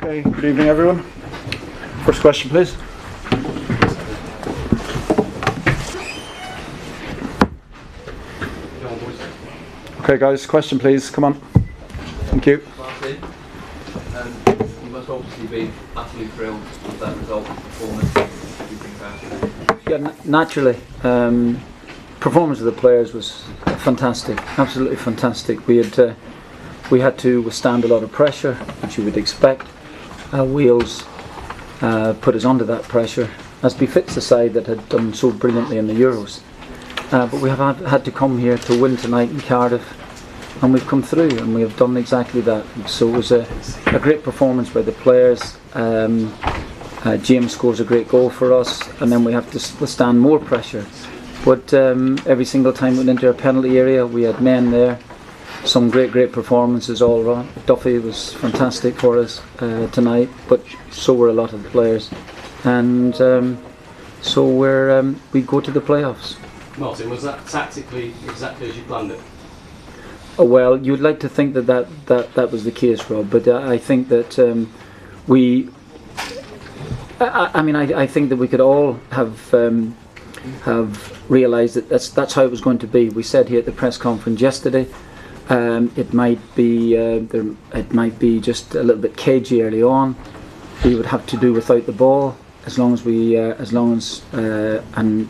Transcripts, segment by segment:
Okay, good evening everyone. First question please. Okay guys, question please, come on. Thank you. Martin, you must obviously be utterly thrilled with that result, performance, everything about it. Yeah, naturally. Performance of the players was fantastic, absolutely fantastic. We had to withstand a lot of pressure, which you would expect. Our wheels put us under that pressure, as befits the side that had done so brilliantly in the Euros. But we have had to come here to win tonight in Cardiff, and we've come through and we have done exactly that. So it was a great performance by the players. James scores a great goal for us, and then we have to withstand more pressure. But every single time we went into our penalty area, we had men there. Some great performances all around. Duffy was fantastic for us tonight, but so were a lot of the players. And so we go to the playoffs. Martin, was that tactically exactly as you planned it? Oh, well, you'd like to think that was the case, Rob, but I think that I think that we could all have realised that that's how it was going to be. We said here at the press conference yesterday, it might be just a little bit cagey early on. We would have to do without the ball and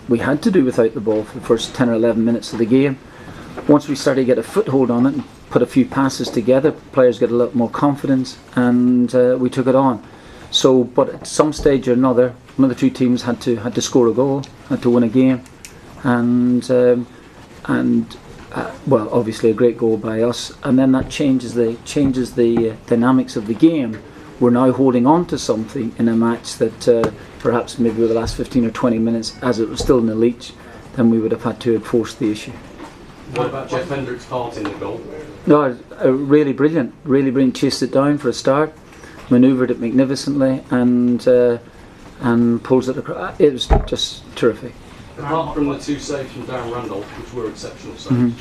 we had to do without the ball for the first 10 or 11 minutes of the game. Once we started to get a foothold on it and put a few passes together, players get a lot more confidence, and we took it on. So, but at some stage or another, one of the two teams had to score a goal, had to win a game, and well, obviously a great goal by us, and then that changes the dynamics of the game. We're now holding on to something in a match that perhaps maybe over the last 15 or 20 minutes, as it was still in the leach, then we would have had to have forced the issue. What about Jeff Hendrick's part in the goal? No, really brilliant. Chased it down for a start, manoeuvred it magnificently, and pulls it across. It was just terrific. Apart from the two saves from Darren Randall, which were exceptional saves,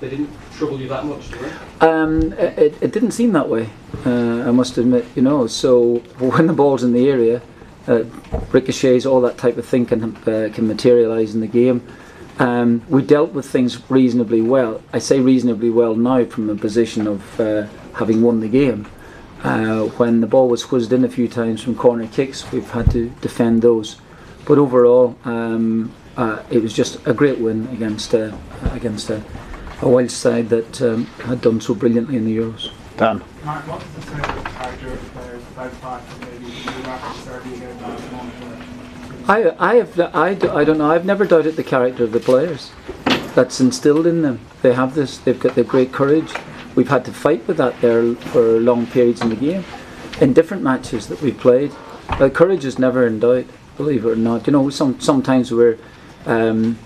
they didn't trouble you that much, did they? It didn't seem that way, I must admit. So when the ball's in the area, ricochets, all that type of thing can materialise in the game. We dealt with things reasonably well. I say reasonably well now from a position of having won the game. When the ball was whizzed in a few times from corner kicks, we've had to defend those. But overall, it was just a great win against a Welsh side that had done so brilliantly in the Euros. Dan. Mark, what does it say about the character of the players, apart from maybe the after Serbia game last month? I don't know. I've never doubted the character of the players. That's instilled in them. They have this. They've got their great courage. We've had to fight with that there for long periods in the game, in different matches that we've played. Courage is never in doubt, believe it or not. Sometimes we can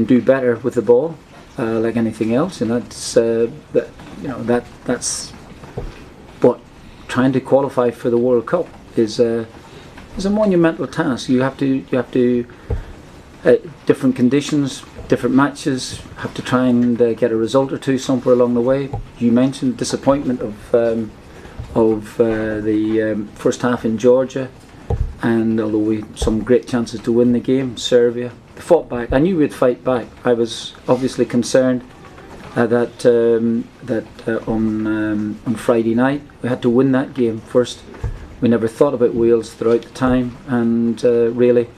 do better with the ball, like anything else. That's what trying to qualify for the World Cup is a monumental task. You have to different conditions, different matches, have to try and get a result or two somewhere along the way. You mentioned disappointment of the first half in Georgia, and although we some great chances to win the game, Serbia fought back. I knew we'd fight back. I was obviously concerned that on Friday night we had to win that game first. We never thought about Wales throughout the time, and really,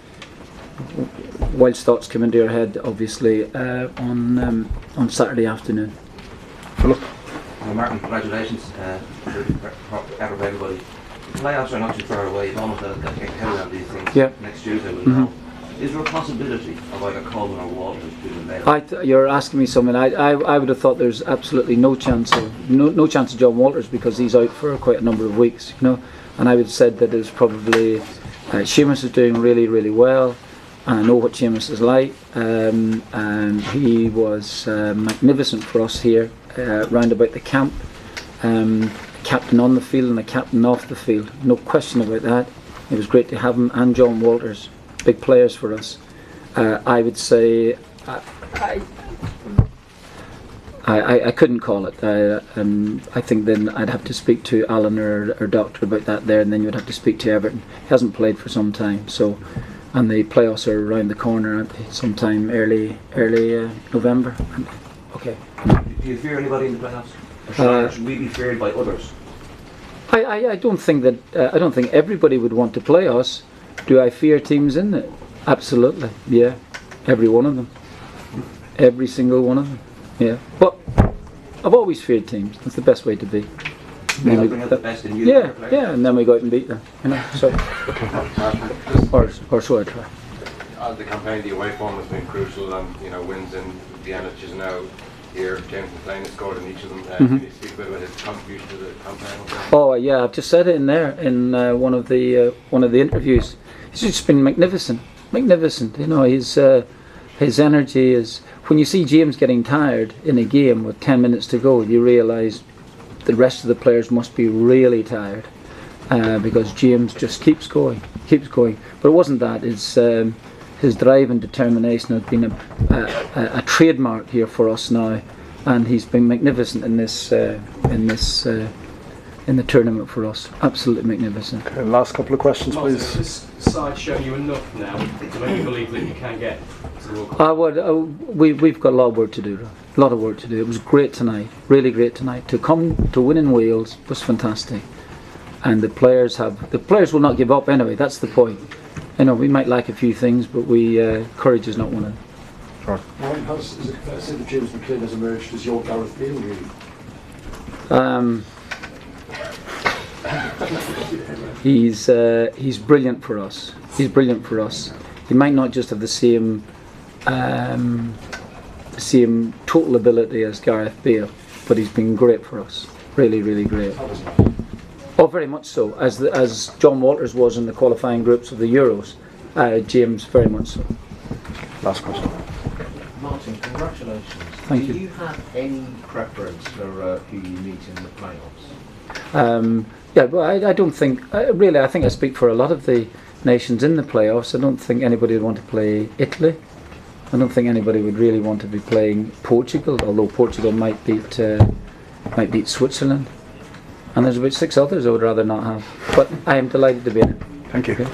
Wales thoughts came into our head obviously on Saturday afternoon. Philip. Well, Martin, congratulations for everybody. The playoffs are not too far away. You've almost got to get carried on these things. Yeah. Next Tuesday we'll know. Is there a possibility of either Coleman or Walters doing available? You're asking me something. I would have thought there's absolutely no chance of John Walters, because he's out for quite a number of weeks, And I would have said that it's probably Seamus is doing really well, and I know what Seamus is like. And he was magnificent for us here round about the camp. Captain on the field and a captain off the field, no question about that. It was great to have him, and John Walters, big players for us. I would say I couldn't call it. I think then I'd have to speak to Alan or Doctor about that there, and then you'd have to speak to Everton. He hasn't played for some time, so, and the playoffs are around the corner, aren't they? Sometime early November. Okay. Do you fear anybody in the playoffs? Or should we be feared by others? I don't think that. I don't think everybody would want to play us. Do I fear teams in it? Absolutely. Yeah. Every one of them. Every single one of them. Yeah. But I've always feared teams. That's the best way to be. Bring out the best in you. Yeah, and then we go out and beat them. You know. So. Or so I try. The campaign, the away form has been crucial, and wins in Vienna, now here. James McClean has scored in each of them. Can you speak a bit about his contribution to the campaign? Oh yeah, I've just said it in there in one of the interviews. He's just been magnificent. His energy is. When you see James getting tired in a game with 10 minutes to go, you realise the rest of the players must be really tired because James just keeps going. But it wasn't that. It's his drive and determination has been a trademark here for us now, and he's been magnificent in the tournament for us. Absolutely magnificent. Okay, last couple of questions, Martin, please. has this side shown you enough now to make you believe that you can get to the World Cup? We've got a lot of work to do. A lot of work to do. It was great tonight, really great tonight. To come to win in Wales was fantastic, and the players will not give up anyway. That's the point. We might lack a few things, but courage is not one of them. Sure. Is it fair to say that James McClean has emerged as your Gareth Bale, really? He's brilliant for us. He might not just have the same total ability as Gareth Bale, but he's been great for us. Really, really great. Oh, very much so. As John Walters was in the qualifying groups of the Euros, James very much so. Last question. Martin, congratulations. Thank you. Do you have any preference for who you meet in the playoffs? Yeah, but I don't think, really, I think I speak for a lot of the nations in the playoffs. I don't think anybody would want to play Italy. I don't think anybody would really want to be playing Portugal, although Portugal might beat Switzerland. And there's about 6 others I would rather not have. But I am delighted to be in it. Thank you. Okay.